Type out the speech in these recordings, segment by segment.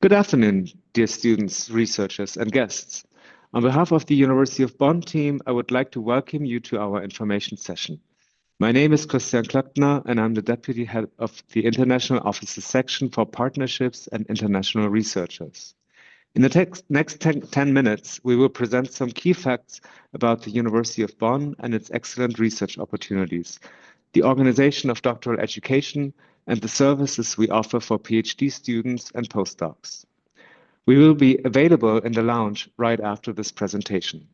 Good afternoon, dear students, researchers, and guests. On behalf of the University of Bonn team, I would like to welcome you to our information session. My name is Christian Klöckner, and I'm the Deputy Head of the International Offices Section for Partnerships and International Researchers. In the next 10 minutes, we will present some key facts about the University of Bonn and its excellent research opportunities, the organization of doctoral education, and the services we offer for PhD students and postdocs. We will be available in the lounge right after this presentation.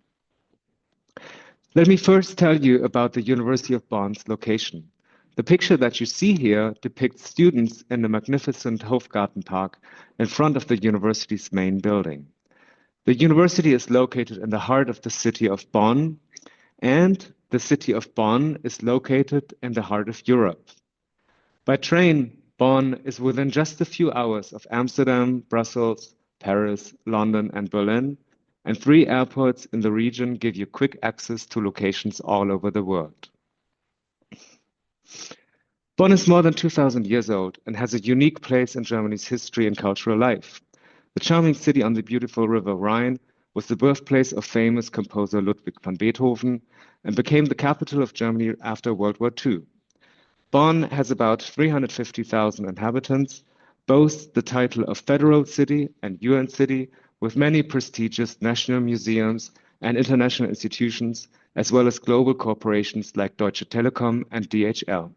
Let me first tell you about the University of Bonn's location. The picture that you see here depicts students in the magnificent Hofgartenpark in front of the university's main building. The university is located in the heart of the city of Bonn, and the city of Bonn is located in the heart of Europe. By train, Bonn is within just a few hours of Amsterdam, Brussels, Paris, London, and Berlin, and 3 airports in the region give you quick access to locations all over the world. Bonn is more than 2,000 years old and has a unique place in Germany's history and cultural life. The charming city on the beautiful river Rhine was the birthplace of famous composer Ludwig van Beethoven and became the capital of Germany after World War II. Bonn has about 350,000 inhabitants, boasts the title of Federal City and UN City, with many prestigious national museums and international institutions, as well as global corporations like Deutsche Telekom and DHL.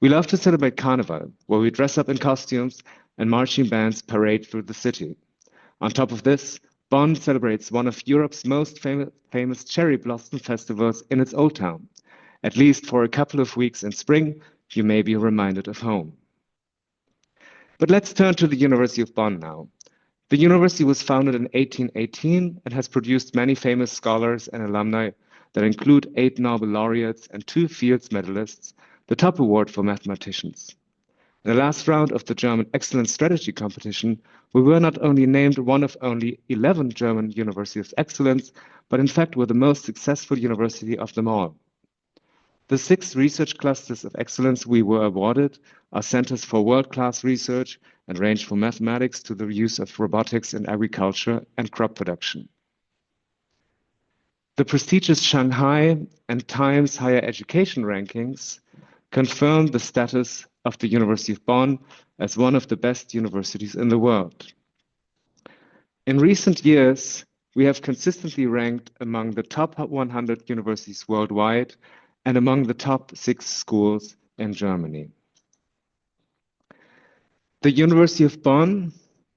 We love to celebrate Carnival, where we dress up in costumes and marching bands parade through the city. On top of this, Bonn celebrates one of Europe's most famous cherry blossom festivals in its old town. At least for a couple of weeks in spring, you may be reminded of home. But let's turn to the University of Bonn now. The university was founded in 1818 and has produced many famous scholars and alumni that include 8 Nobel laureates and 2 Fields medalists, the top award for mathematicians. In the last round of the German Excellence Strategy competition, we were not only named one of only 11 German universities of excellence, but in fact were the most successful university of them all. The 6 research clusters of excellence we were awarded are centers for world-class research and range from mathematics to the use of robotics in agriculture and crop production. The prestigious Shanghai and Times Higher Education rankings confirm the status of the University of Bonn as one of the best universities in the world. In recent years, we have consistently ranked among the top 100 universities worldwide and among the top 6 schools in Germany. The University of Bonn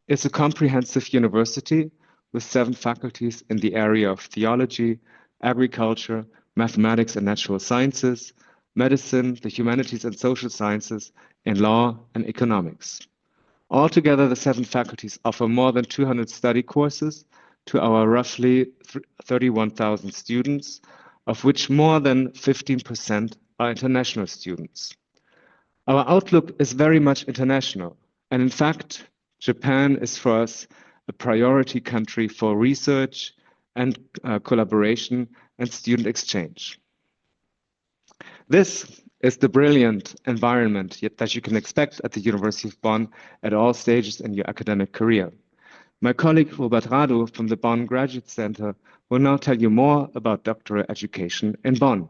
is a comprehensive university with 7 faculties in the area of theology, agriculture, mathematics and natural sciences, medicine, the humanities and social sciences, and law and economics. Altogether, the 7 faculties offer more than 200 study courses to our roughly 31,000 students, of which more than 15% are international students. Our outlook is very much international, and in fact, Japan is for us a priority country for research and collaboration and student exchange. This is the brilliant environment that you can expect at the University of Bonn at all stages in your academic career. My colleague Robert Radu from the Bonn Graduate Center will now tell you more about doctoral education in Bonn.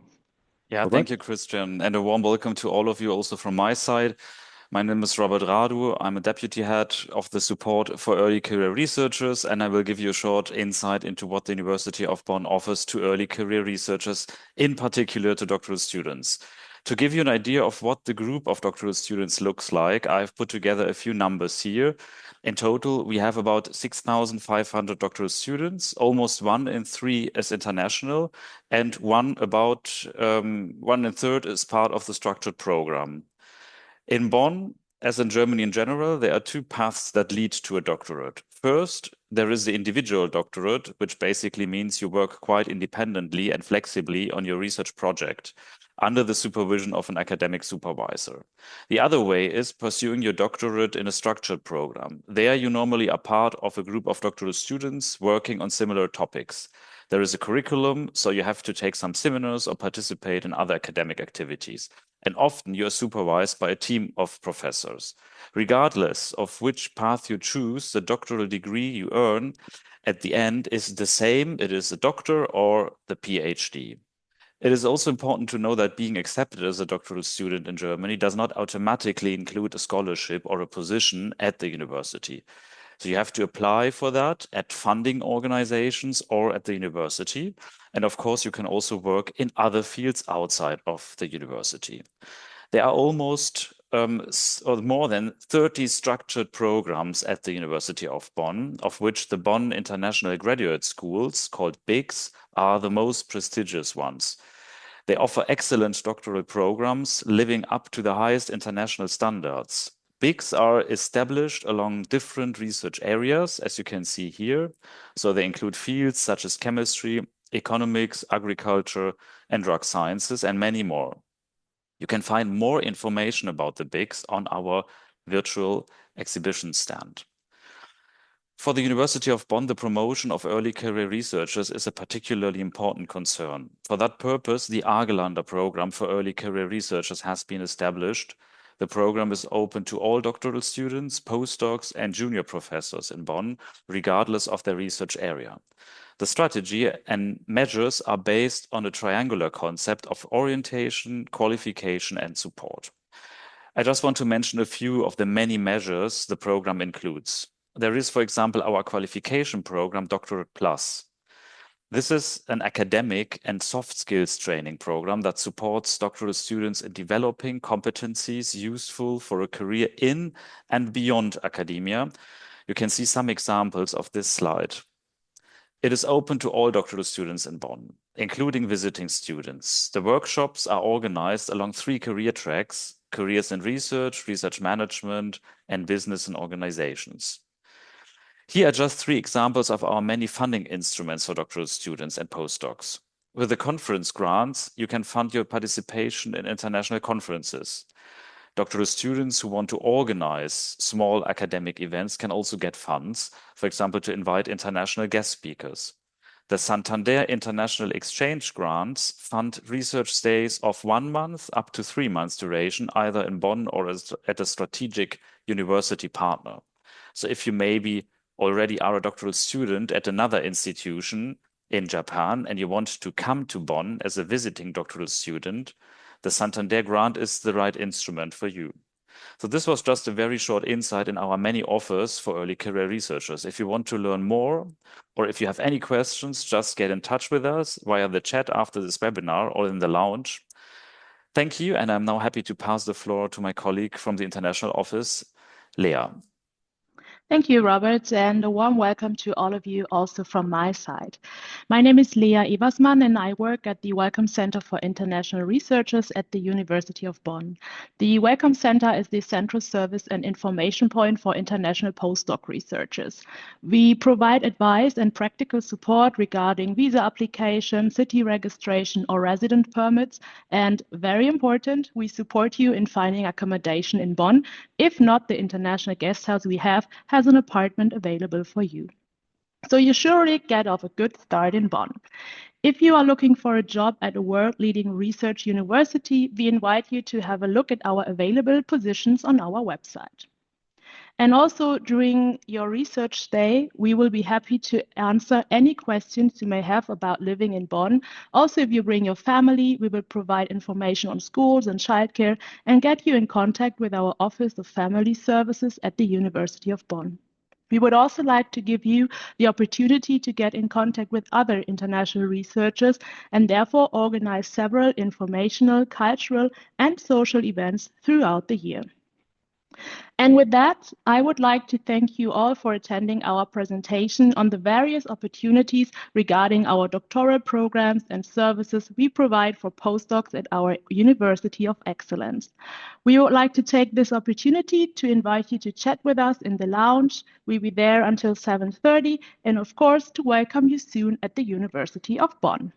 Yeah, thank you, Christian, and a warm welcome to all of you also from my side. My name is Robert Radu. I'm a deputy head of the support for early career researchers, and I will give you a short insight into what the University of Bonn offers to early career researchers, in particular to doctoral students. To give you an idea of what the group of doctoral students looks like, I've put together a few numbers here. In total, we have about 6,500 doctoral students. Almost 1 in 3 is international, and 1 in 3 is part of the structured program. In Bonn, as in Germany in general, there are 2 paths that lead to a doctorate. First, there is the individual doctorate, which basically means you work quite independently and flexibly on your research project under the supervision of an academic supervisor. The other way is pursuing your doctorate in a structured program. There you normally are part of a group of doctoral students working on similar topics. There is a curriculum, so you have to take some seminars or participate in other academic activities. and often you are supervised by a team of professors. Regardless of which path you choose, the doctoral degree you earn at the end is the same. It is a doctor or the PhD. It is also important to know that being accepted as a doctoral student in Germany does not automatically include a scholarship or a position at the university. So you have to apply for that at funding organizations or at the university. And of course, you can also work in other fields outside of the university. There are almost or more than 30 structured programs at the University of Bonn, of which the Bonn International Graduate Schools, called BIGS, are the most prestigious ones. They offer excellent doctoral programs living up to the highest international standards. BIGS are established along different research areas, as you can see here. So they include fields such as chemistry, economics, agriculture, and drug sciences, and many more. You can find more information about the BIGS on our virtual exhibition stand. For the University of Bonn, the promotion of early career researchers is a particularly important concern. For that purpose, the Argelander program for early career researchers has been established. The program is open to all doctoral students, postdocs, and junior professors in Bonn, regardless of their research area. The strategy and measures are based on a triangular concept of orientation, qualification, and support. I just want to mention a few of the many measures the program includes. There is, for example, our qualification program, Doctorate Plus. This is an academic and soft skills training program that supports doctoral students in developing competencies useful for a career in and beyond academia. You can see some examples of this slide. It is open to all doctoral students in Bonn, including visiting students. The workshops are organized along 3 career tracks: careers in research, research management, and business and organizations. Here are just 3 examples of our many funding instruments for doctoral students and postdocs. With the conference grants, you can fund your participation in international conferences. Doctoral students who want to organize small academic events can also get funds, for example, to invite international guest speakers. The Santander International Exchange Grants fund research stays of 1 month up to 3 months duration, either in Bonn or at a strategic university partner. So if you maybe already are a doctoral student at another institution in Japan and you want to come to Bonn as a visiting doctoral student, the Santander grant is the right instrument for you. So this was just a very short insight in our many offers for early career researchers. If you want to learn more, or if you have any questions, just get in touch with us via the chat after this webinar or in the lounge. Thank you, and I'm now happy to pass the floor to my colleague from the International Office, Lea. Thank you, Robert, and a warm welcome to all of you also from my side. My name is Lea Eversmann, and I work at the Welcome Center for International Researchers at the University of Bonn. The Welcome Center is the central service and information point for international postdoc researchers. We provide advice and practical support regarding visa application, city registration, or resident permits, and very important, we support you in finding accommodation in Bonn. If not, the international guest house we have has an apartment available for you. So you surely get off a good start in Bonn. If you are looking for a job at a world-leading research university, we invite you to have a look at our available positions on our website. And also during your research stay, we will be happy to answer any questions you may have about living in Bonn. Also, if you bring your family, we will provide information on schools and childcare and get you in contact with our Office of Family Services at the University of Bonn. We would also like to give you the opportunity to get in contact with other international researchers and therefore organize several informational, cultural, and social events throughout the year. And with that, I would like to thank you all for attending our presentation on the various opportunities regarding our doctoral programs and services we provide for postdocs at our University of Excellence. We would like to take this opportunity to invite you to chat with us in the lounge. We'll be there until 7:30, and of course, to welcome you soon at the University of Bonn.